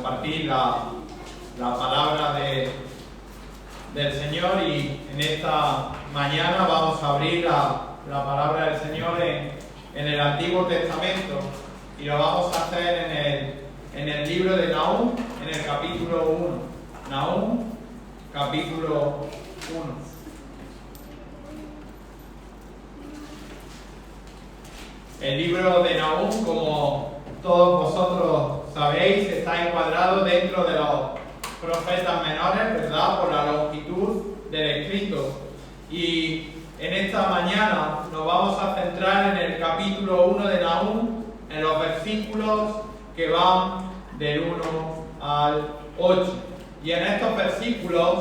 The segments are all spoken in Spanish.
compartir la palabra del Señor, y en esta mañana vamos a abrir la palabra del Señor en el Antiguo Testamento, y lo vamos a hacer en el libro de Nahum, en el capítulo 1. Nahum, capítulo 1. El libro de Nahum, como todos vosotros sabéis, está encuadrado dentro de los profetas menores, ¿verdad?, por la longitud del escrito. Y en esta mañana nos vamos a centrar en el capítulo 1 de Nahum, en los versículos que van del 1 al 8. Y en estos versículos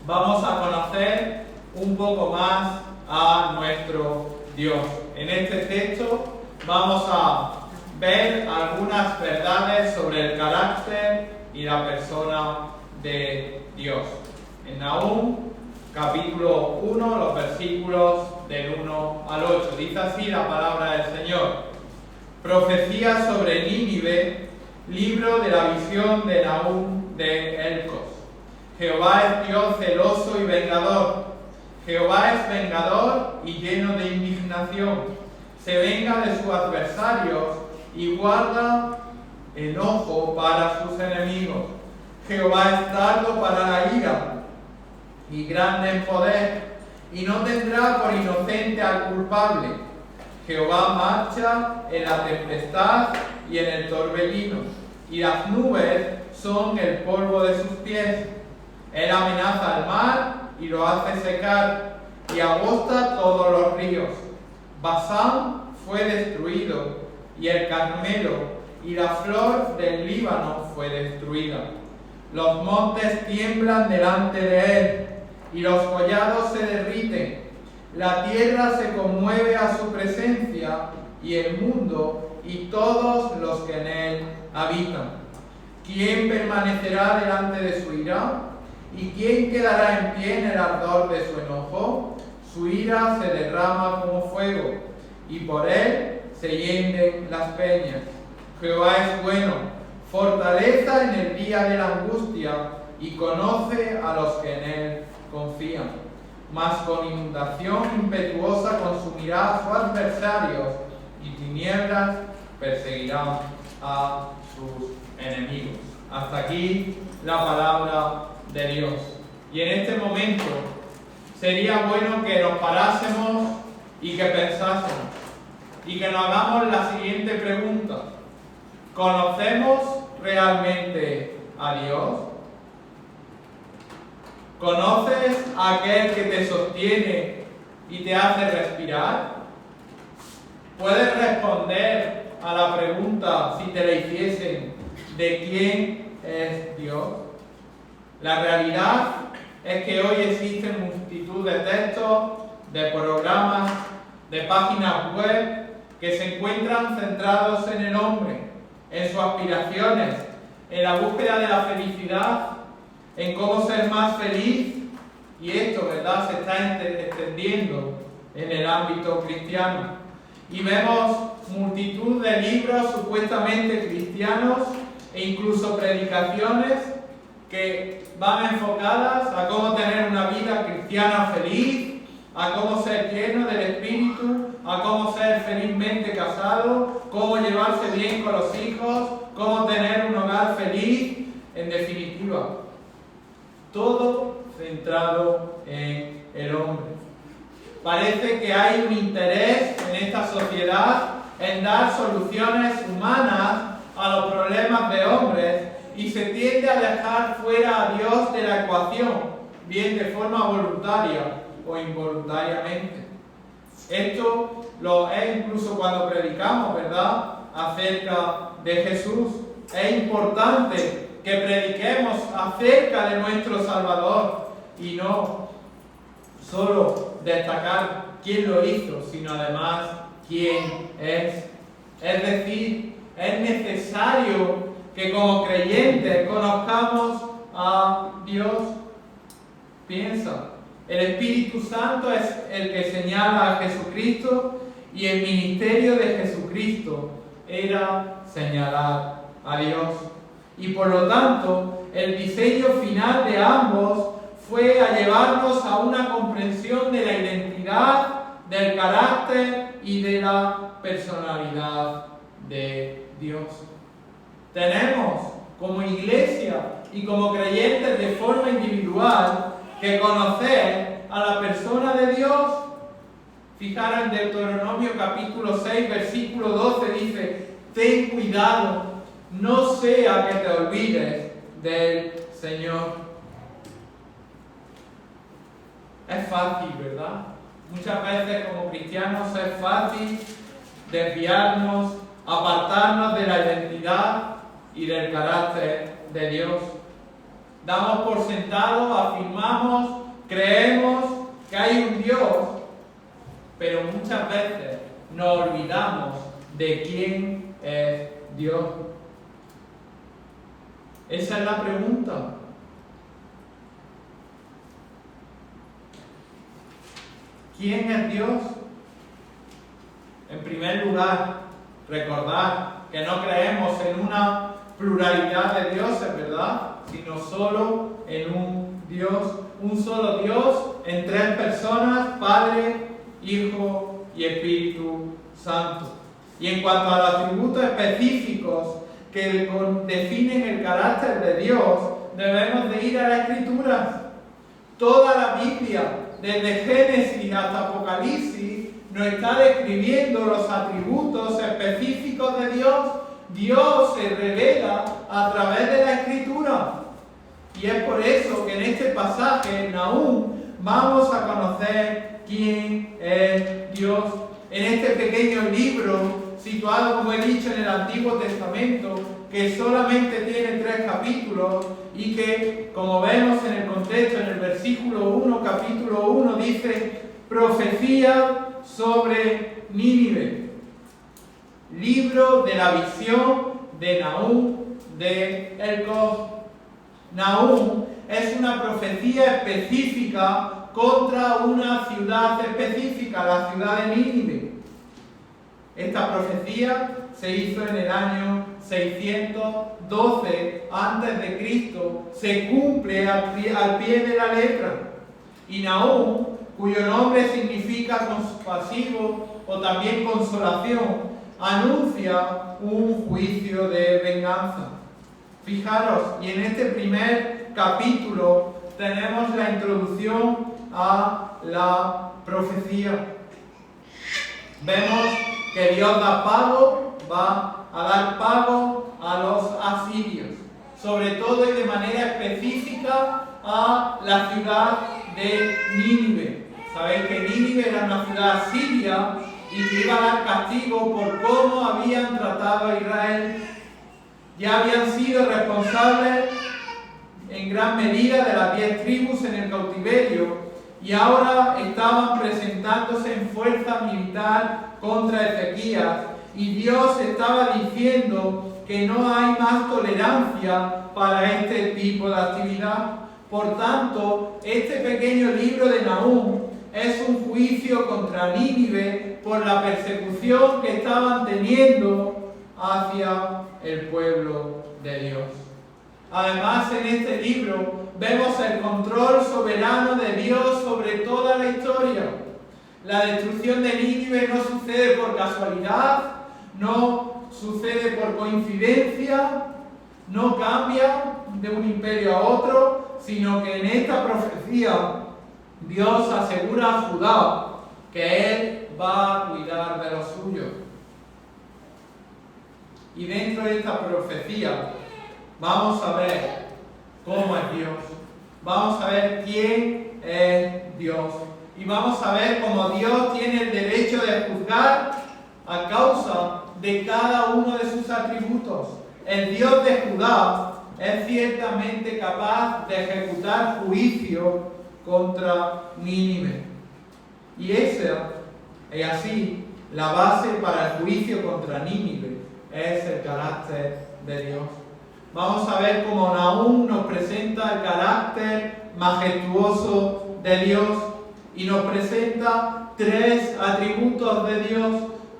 vamos a conocer un poco más a nuestro Dios. En este texto vamos a ver algunas verdades sobre el carácter y la persona de Dios. En Nahum, capítulo 1, los versículos del 1 al 8. Dice así la palabra del Señor. Profecía sobre Nínive, libro de la visión de Nahum de Elcos. Jehová es Dios celoso y vengador. Jehová es vengador y lleno de indignación. Se venga de sus adversarios y guarda enojo para sus enemigos. Jehová es tardo para la ira y grande en poder, y no tendrá por inocente al culpable. Jehová marcha en la tempestad y en el torbellino, y las nubes son el polvo de sus pies. Él amenaza al mar y lo hace secar, y agosta todos los ríos. Basán fue destruido, y el Carmelo y la flor del Líbano fue destruida. Los montes tiemblan delante de él, y los collados se derriten. La tierra se conmueve a su presencia, y el mundo y todos los que en él habitan. ¿Quién permanecerá delante de su ira? ¿Y quién quedará en pie en el ardor de su enojo? Su ira se derrama como fuego, y por él se hienden las peñas. Jehová es bueno, fortaleza en el día de la angustia, y conoce a los que en él confían. Mas con inundación impetuosa consumirá a sus adversarios, y tinieblas perseguirán a sus enemigos. Hasta aquí la palabra de Dios. Y en este momento sería bueno que nos parásemos y que pensásemos y que nos hagamos la siguiente pregunta: ¿conocemos realmente a Dios? ¿Conoces a aquel que te sostiene y te hace respirar? ¿Puedes responder a la pregunta, si te la hiciesen, de quién es Dios? La realidad es que hoy existen multitud de textos, de programas, de páginas web que se encuentran centrados en el hombre, en sus aspiraciones, en la búsqueda de la felicidad, en cómo ser más feliz, y esto, ¿verdad?, se está extendiendo en el ámbito cristiano. Y vemos multitud de libros supuestamente cristianos e incluso predicaciones que van enfocadas a cómo tener una vida cristiana feliz, a cómo ser lleno del Espíritu, a cómo ser felizmente casado, cómo llevarse bien con los hijos, cómo tener un hogar feliz, en definitiva. Todo centrado en el hombre. Parece que hay un interés en esta sociedad en dar soluciones humanas a los problemas de hombres, y se tiende a dejar fuera a Dios de la ecuación, bien de forma voluntaria o involuntariamente. Esto lo es incluso cuando predicamos, ¿verdad?, acerca de Jesús. Es importante que prediquemos acerca de nuestro Salvador y no solo destacar quién lo hizo, sino además quién es. Es decir, es necesario que como creyentes conozcamos a Dios. Piensa, el Espíritu Santo es el que señala a Jesucristo, y el ministerio de Jesucristo era señalar a Dios. Y por lo tanto, el diseño final de ambos fue a llevarnos a una comprensión de la identidad, del carácter y de la personalidad de Dios. Tenemos como iglesia y como creyentes de forma individual que conocer a la persona de Dios. Fijaros en Deuteronomio capítulo 6, versículo 12 dice: ten cuidado, no sea que te olvides del Señor. Es fácil, ¿verdad? Muchas veces como cristianos es fácil desviarnos, apartarnos de la identidad y del carácter de Dios. Damos por sentado, afirmamos, creemos que hay un Dios, pero muchas veces nos olvidamos de quién es Dios. Esa es la pregunta. ¿Quién es Dios? En primer lugar, recordar que no creemos en una pluralidad de dioses, ¿verdad? Sino solo en un Dios, un solo Dios en tres personas: Padre, Hijo y Espíritu Santo. Y en cuanto a los atributos específicos que definen el carácter de Dios, debemos de ir a la Escritura. Toda la Biblia, desde Génesis hasta Apocalipsis, nos está describiendo los atributos específicos de Dios. Dios se revela a través de la Escritura. Y es por eso que en este pasaje, en Nahum, vamos a conocer quién es Dios. En este pequeño libro, situado, como he dicho, en el Antiguo Testamento, que solamente tiene 3 capítulos y que, como vemos en el contexto, en el versículo 1, capítulo 1, dice: profecía sobre Nínive. Libro de la visión de Nahum de Elcos. Nahum es una profecía específica contra una ciudad específica, la ciudad de Nínive. Esta profecía se hizo en el año 612 a.C., se cumple al pie de la letra. Y Nahum, cuyo nombre significa compasivo o también consolación, anuncia un juicio de venganza. Fijaros, y en este primer capítulo tenemos la introducción a la profecía. Vemos que Dios va a dar pago a los asirios, sobre todo y de manera específica a la ciudad de Nínive. Sabéis que Nínive era una ciudad asiria y que iba a dar castigo por cómo habían tratado a Israel. Ya habían sido responsables en gran medida de las 10 tribus en el cautiverio y ahora estaban presentándose en fuerza militar contra Ezequías, y Dios estaba diciendo que no hay más tolerancia para este tipo de actividad. Por tanto, este pequeño libro de Nahum es un juicio contra Nínive por la persecución que estaban teniendo hacia el pueblo de Dios. Además, en este libro vemos el control soberano de Dios sobre toda la historia. La destrucción de Nínive no sucede por casualidad, no sucede por coincidencia, no cambia de un imperio a otro, sino que en esta profecía Dios asegura a Judá que Él va a cuidar de los suyos. Y dentro de esta profecía vamos a ver cómo es Dios, vamos a ver quién es Dios, y vamos a ver cómo Dios tiene el derecho de juzgar a causa de cada uno de sus atributos. El Dios de Judá es ciertamente capaz de ejecutar juicio contra Nínive. Y esa es así la base para el juicio contra Nínive, es el carácter de Dios. Vamos a ver cómo Nahum nos presenta el carácter majestuoso de Dios y nos presenta 3 atributos de Dios,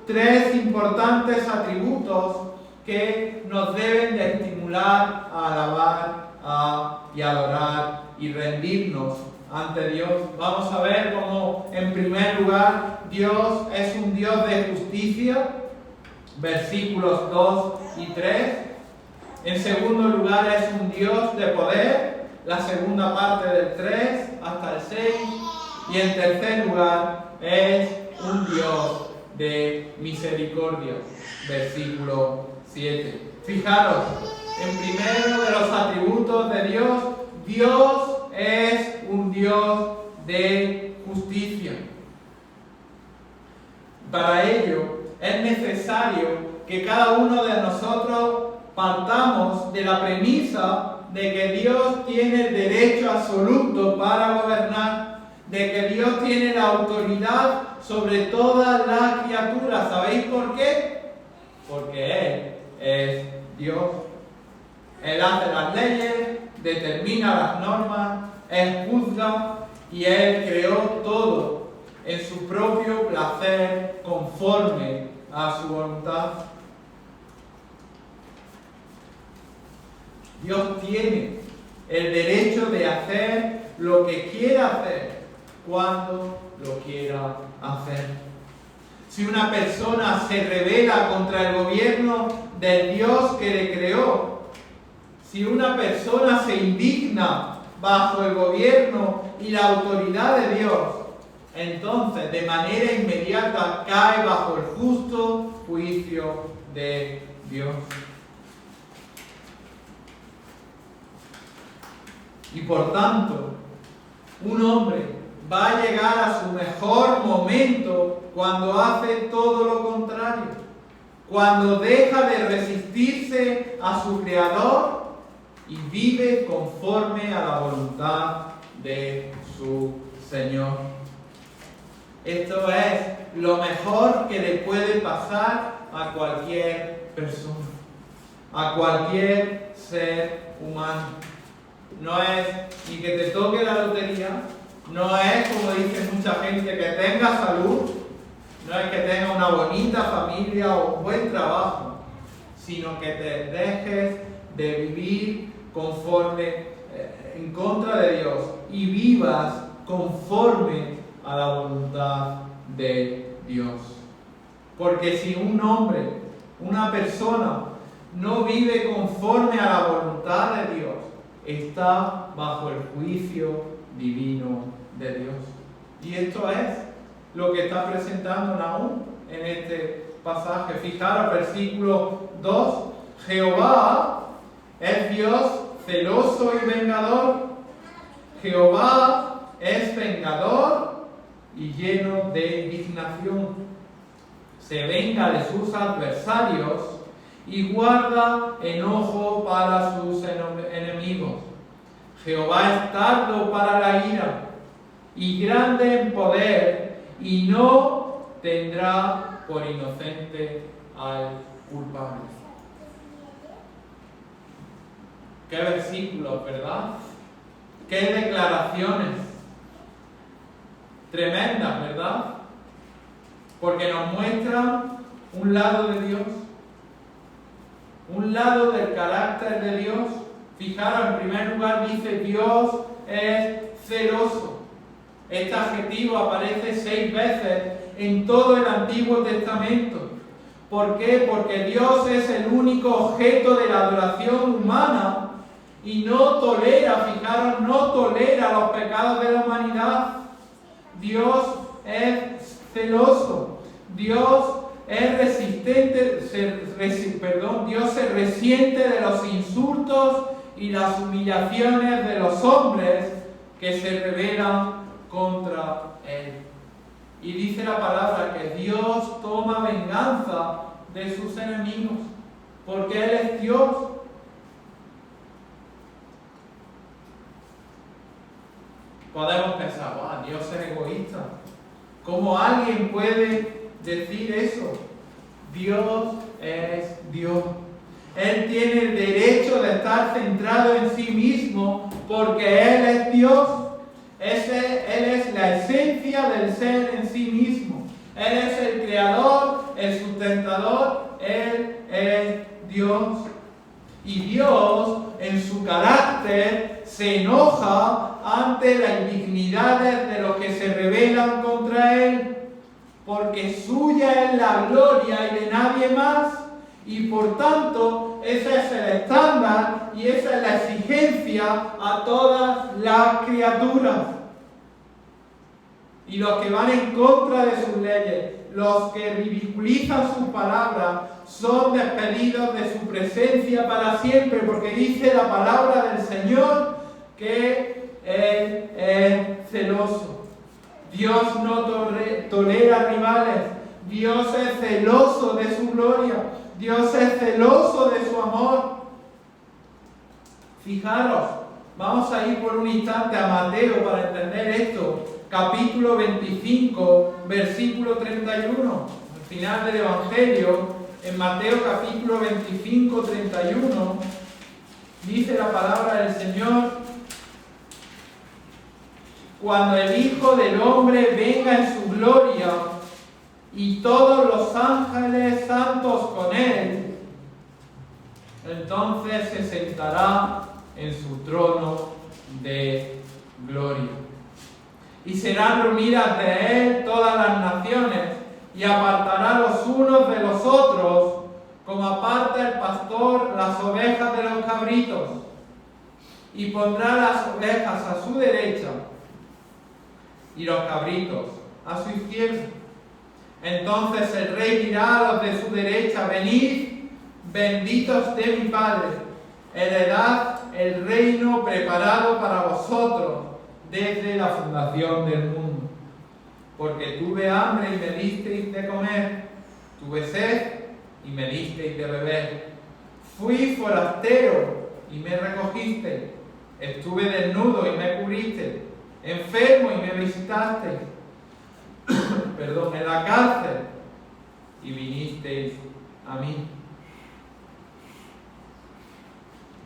3 importantes atributos que nos deben de estimular contemplar, a alabar y adorar y rendirnos ante Dios. Vamos a ver cómo, en primer lugar, Dios es un Dios de justicia, versículos 2 y 3. En segundo lugar, es un Dios de poder, la segunda parte del 3 hasta el 6. Y en tercer lugar, es un Dios de misericordia, versículo 7. Fijaros, en primero de los atributos de Dios, Dios es un Dios de justicia. Para ello, es necesario que cada uno de nosotros partamos de la premisa de que Dios tiene el derecho absoluto para gobernar, de que Dios tiene la autoridad sobre todas las criaturas. ¿Sabéis por qué? Porque Él es Dios. Él hace las leyes, determina las normas, Él juzga y Él creó todo en su propio placer conforme a su voluntad. Dios tiene el derecho de hacer lo que quiera hacer, cuando lo quiera hacer. Si una persona se rebela contra el gobierno del Dios que le creó, si una persona se indigna bajo el gobierno y la autoridad de Dios, entonces de manera inmediata cae bajo el justo juicio de Dios. Y por tanto, un hombre va a llegar a su mejor momento cuando hace todo lo contrario, cuando deja de resistirse a su Creador y vive conforme a la voluntad de su Señor. Esto es lo mejor que le puede pasar a cualquier persona, a cualquier ser humano. No es ni que te toque la lotería, no es, como dice mucha gente, que tengas salud, no es que tengas una bonita familia o un buen trabajo, sino que te dejes de vivir conforme, en contra de Dios, y vivas conforme a la voluntad de Dios. Porque si un hombre, una persona, no vive conforme a la voluntad de Dios, está bajo el juicio divino de Dios. Y esto es lo que está presentando Nahum en este pasaje. Fijaros, versículo 2. Jehová es Dios celoso y vengador. Jehová es vengador y lleno de indignación. Se venga de sus adversarios y guarda enojo para sus enemigos. Jehová es tardo para la ira y grande en poder, y no tendrá por inocente al culpable. Qué versículos, ¿verdad? Qué declaraciones tremendas, ¿verdad? Porque nos muestran un lado de Dios, un lado del carácter de Dios. Fijaros, en primer lugar dice Dios es celoso. Este adjetivo aparece 6 veces en todo el Antiguo Testamento. ¿Por qué? Porque Dios es el único objeto de la adoración humana y no tolera, fijaros, no tolera los pecados de la humanidad. Dios es celoso. Dios es resistente, Dios se resiente de los insultos y las humillaciones de los hombres que se rebelan contra Él. Y dice la palabra que Dios toma venganza de sus enemigos, porque Él es Dios. Podemos pensar, wow, Dios es egoísta. ¿Cómo alguien puede decir eso? Dios es Dios. Él tiene el derecho de estar centrado en sí mismo porque Él es Dios. Él es la esencia del ser en sí mismo. Él es el creador, el sustentador, Él es Dios. Y Dios, en su carácter, se enoja ante las indignidades de los que se rebelan contra Él, porque suya es la gloria y de nadie más, y por tanto ese es el estándar y esa es la exigencia a todas las criaturas. Y los que van en contra de sus leyes, los que ridiculizan sus palabras, son despedidos de su presencia para siempre, porque dice la palabra del Señor que Él es celoso. Dios no tolera rivales. Dios es celoso de su gloria. Dios es celoso de su amor. Fijaros, vamos a ir por un instante a Mateo para entender esto. Capítulo 25, versículo 31. Al final del Evangelio, en Mateo capítulo 25, 31, dice la palabra del Señor: cuando el Hijo del Hombre venga en su gloria y todos los ángeles santos con Él, entonces se sentará en su trono de gloria. Y serán reunidas de Él todas las naciones, y apartará los unos de los otros, como aparta el pastor las ovejas de los cabritos, y pondrá las ovejas a su derecha y los cabritos a su izquierda. Entonces el rey dirá a los de su derecha: venid, benditos de mi Padre, heredad el reino preparado para vosotros desde la fundación del mundo. Porque tuve hambre y me disteis de comer, tuve sed y me disteis de beber, fui forastero y me recogisteis, estuve desnudo y me cubristeis, enfermo y me visitasteis, en la cárcel y vinisteis a mí.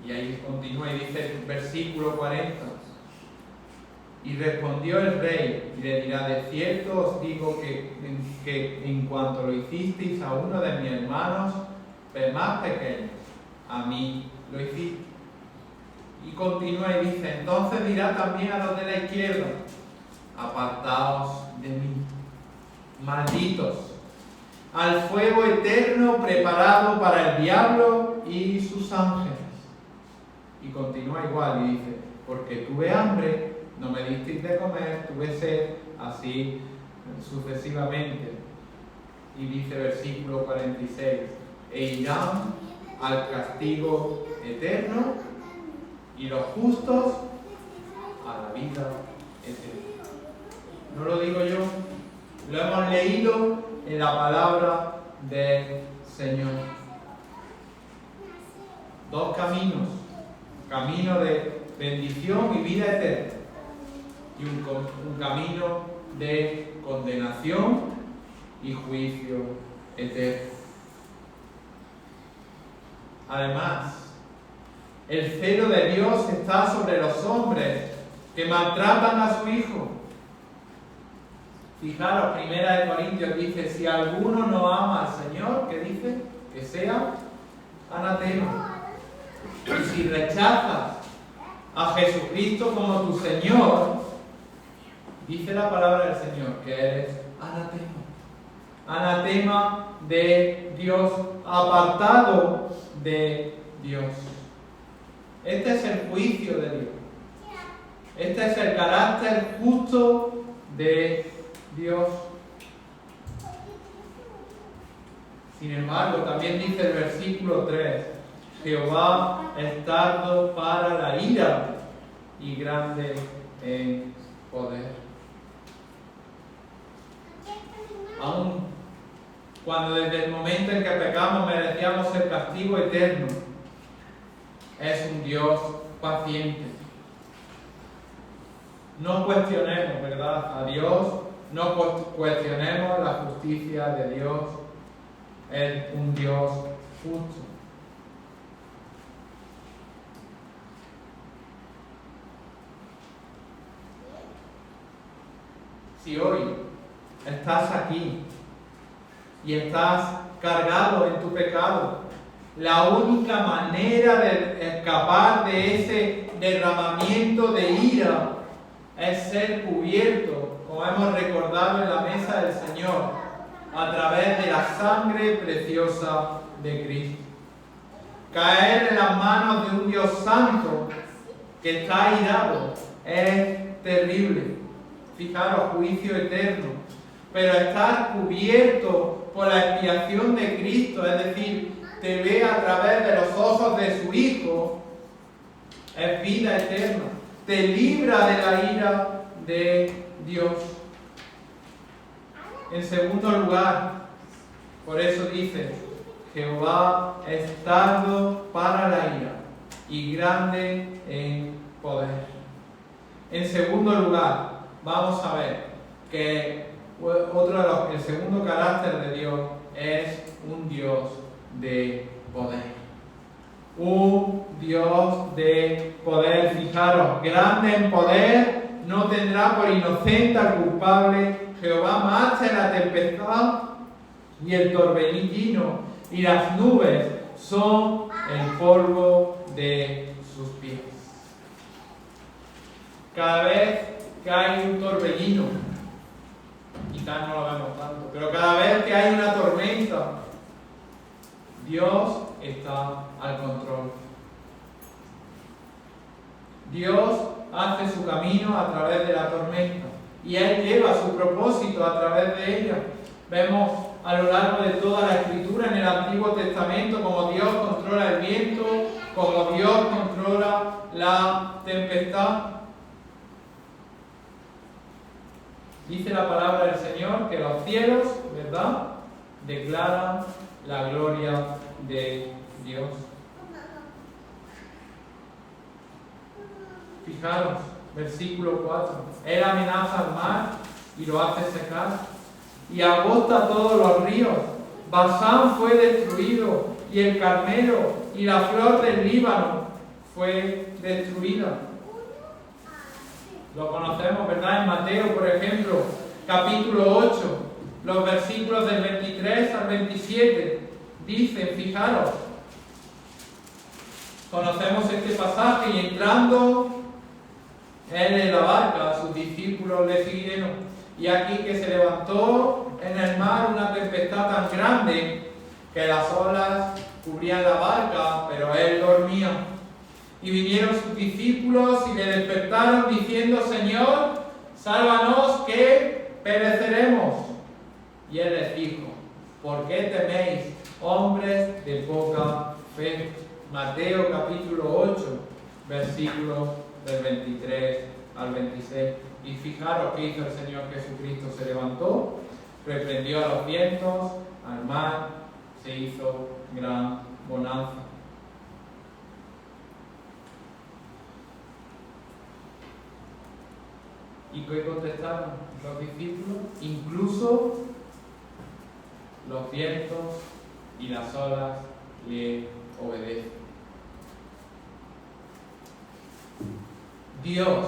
Y ahí continúa y dice el versículo 40. Y respondió el rey y le dirá: de cierto os digo que en cuanto lo hicisteis a uno de mis hermanos más pequeños, a mí lo hicisteis. Y continúa y dice: entonces dirá también a los de la izquierda: apartaos de mí, malditos, al fuego eterno preparado para el diablo y sus ángeles. Y continúa igual y dice: porque tuve hambre, no me disteis de comer, tuve sed, así sucesivamente. Y dice versículo 46: e irán al castigo eterno y los justos a la vida eterna. No lo digo yo, lo hemos leído en la palabra del Señor. Dos caminos: camino de bendición y vida eterna, y un camino de condenación y juicio eterno. Además, el celo de Dios está sobre los hombres que maltratan a su Hijo. Fijaros, 1 Corintios dice: si alguno no ama al Señor, ¿qué dice? Que sea anatema. Y si rechazas a Jesucristo como tu Señor, dice la palabra del Señor que eres anatema. Anatema de Dios, apartado de Dios. Este es el juicio de Dios. Este es el carácter justo de Dios. Sin embargo, también dice el versículo 3: Jehová es tardo para la ira y grande en poder. Aun cuando desde el momento en que pecamos merecíamos el castigo eterno, es un Dios paciente. No cuestionemos, ¿verdad?, a Dios, no cuestionemos la justicia de Dios. Es un Dios justo. Si hoy estás aquí y estás cargado en tu pecado La única manera de escapar de ese derramamiento de ira es ser cubierto, como hemos recordado en la mesa del Señor, a través de la sangre preciosa de Cristo. Caer en las manos de un Dios santo que está airado es terrible. Fijaros, juicio eterno. Pero estar cubierto por la expiación de Cristo, es decir, te ve a través de los ojos de su Hijo, es vida eterna. Te libra de la ira de Dios. En segundo lugar, por eso dice, Jehová es tardo para la ira y grande en poder. En segundo lugar, vamos a ver que el segundo carácter de Dios es un Dios de poder. Un Dios de poder. Fijaros, grande en poder, no tendrá por inocente al culpable. Jehová marcha en la tempestad y el torbellino, y las nubes son el polvo de sus pies. Cada vez que hay un torbellino, quizás no lo vemos tanto, pero cada vez que hay una tormenta, Dios está al control. Dios hace su camino a través de la tormenta y Él lleva su propósito a través de ella. Vemos a lo largo de toda la Escritura en el Antiguo Testamento como Dios controla el viento, como Dios controla la tempestad. Dice la palabra del Señor que los cielos, ¿verdad?, declaran la gloria de Dios. Fijaros, versículo 4. Él amenaza al mar y lo hace secar, y agota todos los ríos. Basán fue destruido, y el Carmelo y la flor del Líbano fue destruida. Lo conocemos, ¿verdad? En Mateo, por ejemplo, capítulo 8, los versículos del 23 al 27, dicen, fijaros, conocemos este pasaje, y entrando él en la barca, sus discípulos le siguieron, y aquí que se levantó en el mar una tempestad tan grande que las olas cubrían la barca, pero él dormía. Y vinieron sus discípulos y le despertaron diciendo, Señor, sálvanos que pereceremos. Y él les dijo, ¿por qué teméis, hombres de poca fe? Mateo capítulo 8, versículos del 23 al 26. Y fijaros qué hizo el Señor Jesucristo. Se levantó, reprendió a los vientos, al mar, se hizo gran bonanza. ¿Y qué contestaron los discípulos? Incluso los vientos y las olas le obedecen. Dios,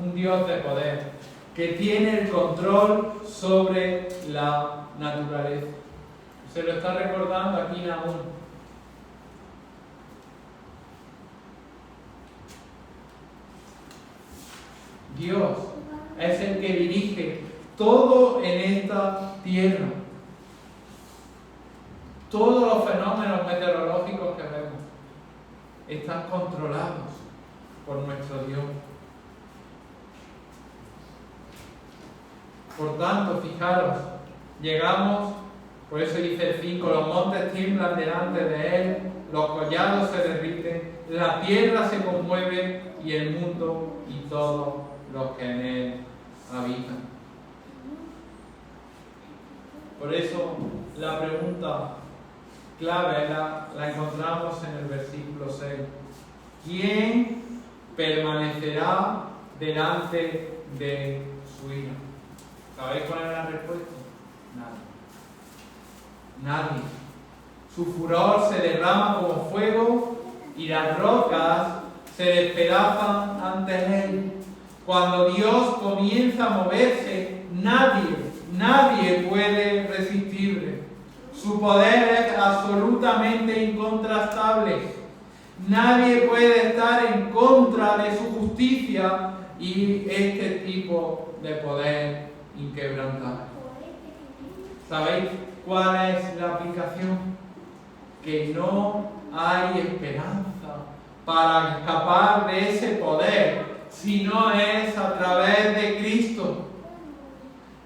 un Dios de poder, que tiene el control sobre la naturaleza. Se lo está recordando aquí Nahum. Dios es el que dirige todo en esta tierra. Todos los fenómenos meteorológicos que vemos están controlados por nuestro Dios. Por tanto, fijaros, llegamos, por eso dice el 5, los montes tiemblan delante de Él, los collados se derriten, la tierra se conmueve y el mundo y todos los que en Él habitan. Por eso la pregunta clave la encontramos en el versículo 6. ¿Quién permanecerá delante de su ira? ¿Sabéis cuál es la respuesta? Nadie. Su furor se derrama como fuego y las rocas se despedazan ante Él. Cuando Dios comienza a moverse, nadie puede resistirle. Su poder es absolutamente incontrastable. Nadie puede estar en contra de su justicia y este tipo de poder inquebrantable. ¿Sabéis cuál es la aplicación? Que no hay esperanza para escapar de ese poder si no es a través de Cristo.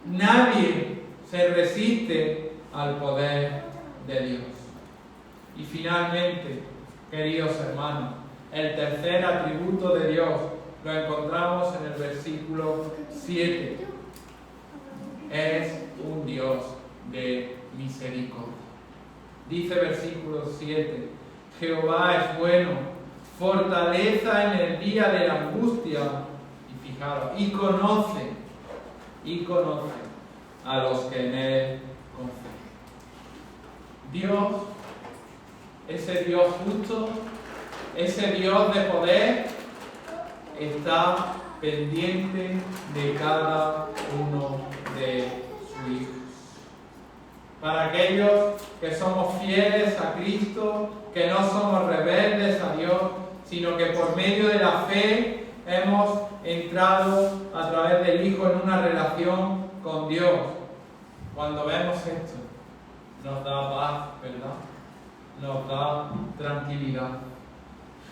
Nadie se resiste al poder de Dios. Y finalmente, queridos hermanos, el tercer atributo de Dios lo encontramos en el versículo 7. Es un Dios de misericordia. Dice versículo 7, Jehová es bueno, fortaleza en el día de la angustia, y fijaros, y conoce a los que en Él confían. Dios, ese Dios justo, ese Dios de poder, está pendiente de cada uno de sus hijos. Para aquellos que somos fieles a Cristo, que no somos rebeldes a Dios, sino que por medio de la fe hemos entrado a través del Hijo en una relación con Dios. Cuando vemos esto, nos da paz, ¿verdad? Nos da tranquilidad.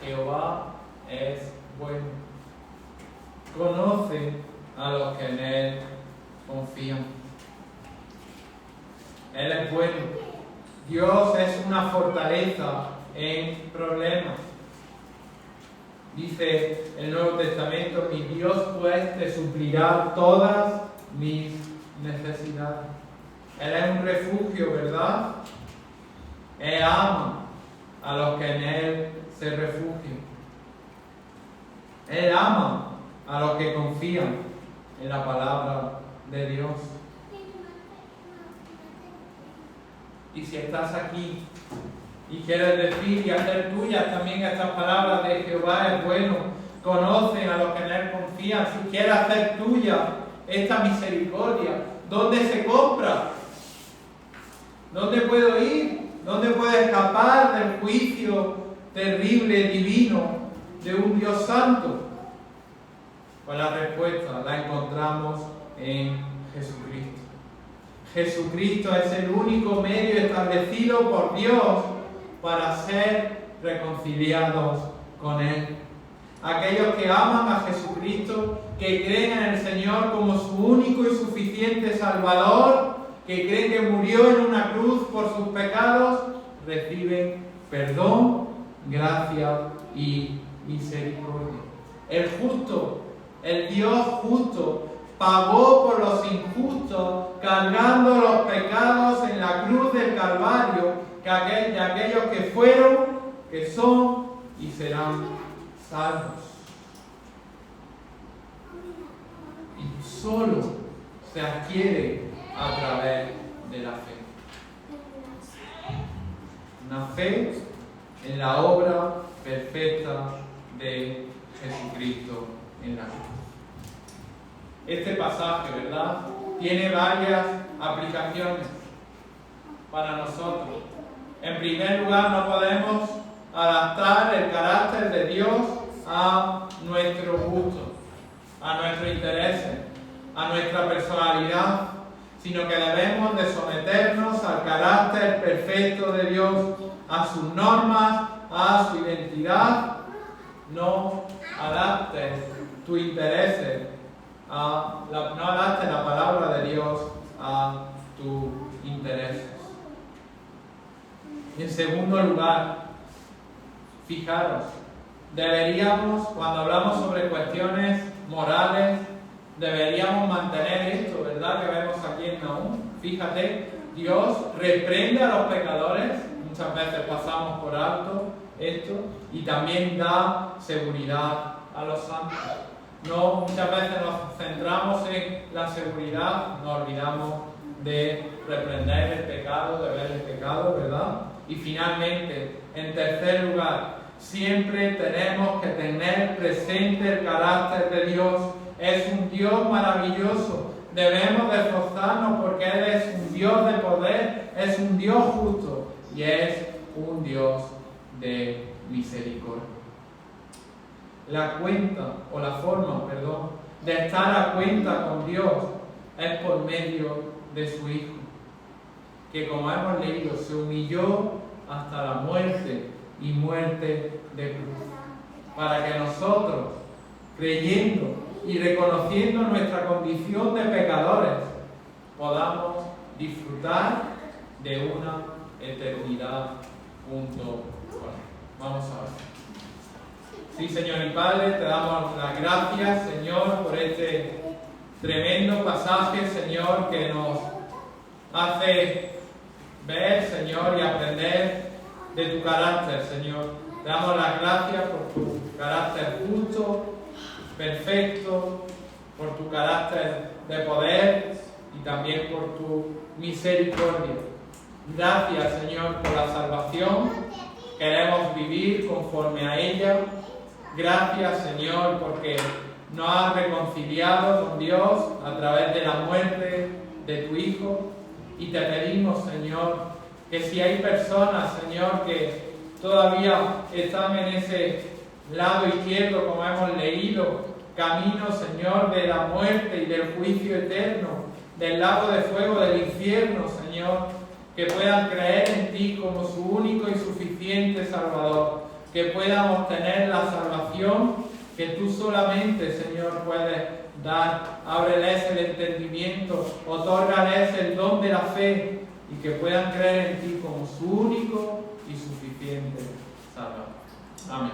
Jehová es bueno. Conoce a los que en Él confían. Él es bueno. Dios es una fortaleza en problemas. Dice el Nuevo Testamento, mi Dios pues te suplirá todas mis necesidades. Él es un refugio, ¿verdad? Él ama a los que en Él se refugian. Él ama a los que confían en la palabra de Dios. Y si estás aquí y quieres decir y hacer tuyas también estas palabras de Jehová es bueno, conocen a los que en Él confían, si quieres hacer tuya esta misericordia, ¿dónde se compra? ¿Dónde puedo ir? ¿Dónde puedo escapar del juicio terrible, divino de un Dios santo? Pues la respuesta la encontramos en Jesucristo. Jesucristo es el único medio establecido por Dios para ser reconciliados con Él. Aquellos que aman a Jesucristo, que creen en el Señor como su único y suficiente Salvador, que creen que murió en una cruz por sus pecados, reciben perdón, gracia y misericordia. El justo, el Dios justo, pagó por los injustos, cargando los pecados en la cruz del Calvario, de aquellos que fueron, que son y serán salvos. Y solo se adquiere a través de la fe. Una fe en la obra perfecta de Jesucristo en la cruz. Este pasaje, ¿verdad?, tiene varias aplicaciones para nosotros. En primer lugar, no podemos adaptar el carácter de Dios a nuestro gusto, a nuestros intereses, a nuestra personalidad, sino que debemos de someternos al carácter perfecto de Dios, a sus normas, a su identidad. No adaptes tus intereses, no adaptes la palabra de Dios a tus intereses. En segundo lugar, fijaros, deberíamos, cuando hablamos sobre cuestiones morales, deberíamos mantener esto, ¿verdad?, que vemos aquí en Nahum. Fíjate, Dios reprende a los pecadores, muchas veces pasamos por alto esto, y también da seguridad a los santos. No, muchas veces nos centramos en la seguridad, nos olvidamos de reprender el pecado, de ver el pecado, ¿verdad? Y finalmente, en tercer lugar, siempre tenemos que tener presente el carácter de Dios. Es un Dios maravilloso, debemos de esforzarnos porque Él es un Dios de poder, es un Dios justo y es un Dios de misericordia. La forma de estar a cuenta con Dios es por medio de su Hijo, que como hemos leído, se humilló hasta la muerte y muerte de cruz, para que nosotros, creyendo y reconociendo nuestra condición de pecadores, podamos disfrutar de una eternidad junto con Él. Vamos a ver. Sí, Señor y Padre, te damos las gracias, Señor, por este tremendo pasaje, Señor, que nos hace ver, Señor, y aprender de tu carácter, Señor. Te damos las gracias por tu carácter justo, perfecto, por tu carácter de poder y también por tu misericordia. Gracias, Señor, por la salvación. Queremos vivir conforme a ella. Gracias, Señor, porque nos has reconciliado con Dios a través de la muerte de tu Hijo. Y te pedimos, Señor, que si hay personas, Señor, que todavía están en ese lado izquierdo, como hemos leído, camino, Señor, de la muerte y del juicio eterno, del lago de fuego del infierno, Señor, que puedan creer en ti como su único y suficiente Salvador, que puedan obtener la salvación que tú solamente, Señor, puedes dar. Ábreles el entendimiento, otórgales el don de la fe y que puedan creer en ti como su único y suficiente Salvador. Amén.